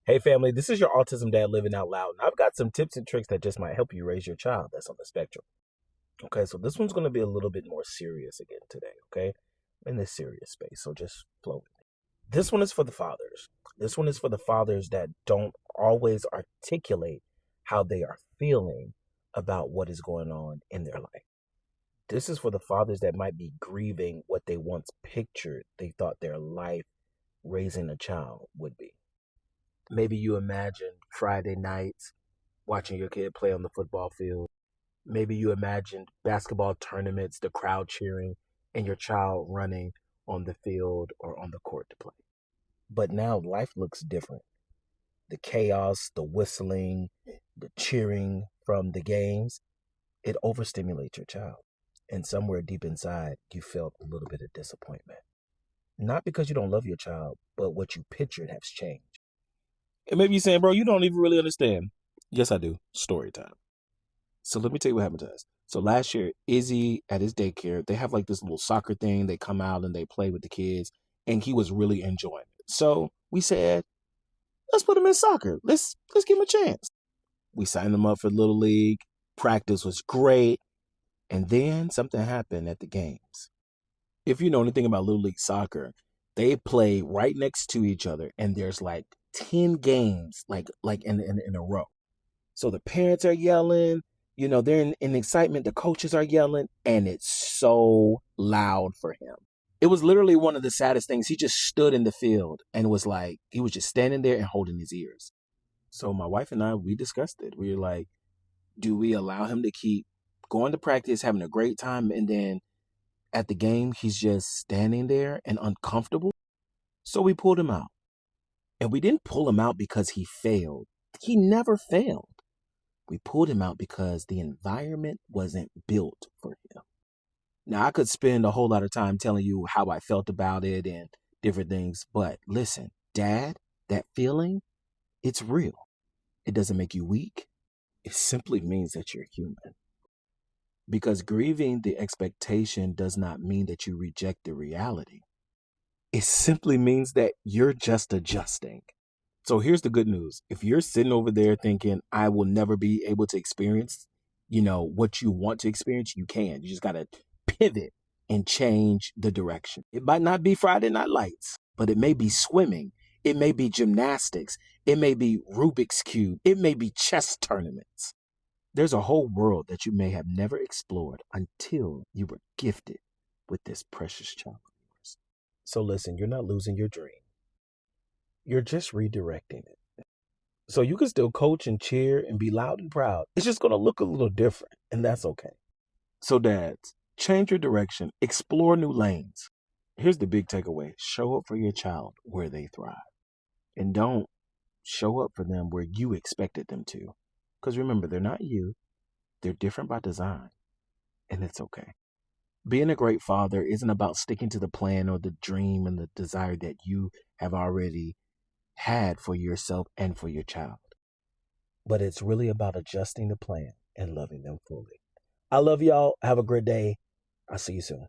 Hey family, this is your Autism Dad living out loud, and I've got some tips and tricks that just might help you raise your child that's on the spectrum. Okay, so this one's going to be a little bit more serious again today, okay? In this serious space, so just flow with me. This one is for the fathers. This one is for the fathers that don't always articulate how they are feeling about what is going on in their life. This is for the fathers that might be grieving what they once pictured they thought their life raising a child would be. Maybe you imagine Friday nights watching your kid play on the football field. Maybe you imagined basketball tournaments, the crowd cheering, and your child running on the field or on the court to play. But now life looks different. The chaos, the whistling, the cheering from the games, it overstimulates your child. And somewhere deep inside, you felt a little bit of disappointment. Not because you don't love your child, but what you pictured has changed. And maybe you're saying, bro, you don't even really understand. Yes, I do. Story time. So let me tell you what happened to us. So last year, Izzy at his daycare, they have like this little soccer thing. They come out and they play with the kids, and he was really enjoying it. So we said, let's put him in soccer. Let's give him a chance. We signed him up for Little League. Practice was great. And then something happened at the games. If you know anything about Little League soccer, they play right next to each other, and there's like 10 games like in a row. So the parents are yelling, they're in excitement. The coaches are yelling, and it's so loud for him. It was literally one of the saddest things. He just stood in the field and was like, he was just standing there and holding his ears. So my wife and I, we discussed it. We were like, do we allow him to keep going to practice, having a great time, and then at the game, he's just standing there and uncomfortable? So we pulled him out. And we didn't pull him out because he failed. He never failed. We pulled him out because the environment wasn't built for him. Now, I could spend a whole lot of time telling you how I felt about it and different things, but listen, Dad, that feeling, it's real. It doesn't make you weak. It simply means that you're human. Because grieving the expectation does not mean that you reject the reality. It simply means that you're just adjusting. So here's the good news. If you're sitting over there thinking, I will never be able to experience, what you want to experience, you can. You just got to pivot and change the direction. It might not be Friday Night Lights, but it may be swimming. It may be gymnastics. It may be Rubik's Cube. It may be chess tournaments. There's a whole world that you may have never explored until you were gifted with this precious child of yours. So listen, you're not losing your dream. You're just redirecting it. So you can still coach and cheer and be loud and proud. It's just going to look a little different, and that's okay. So dads, change your direction, explore new lanes. Here's the big takeaway. Show up for your child where they thrive. And don't show up for them where you expected them to. Because remember, they're not you. They're different by design, and it's okay. Being a great father isn't about sticking to the plan or the dream and the desire that you have already had for yourself and for your child. But it's really about adjusting the plan and loving them fully. I love y'all. Have a great day. I'll see you soon.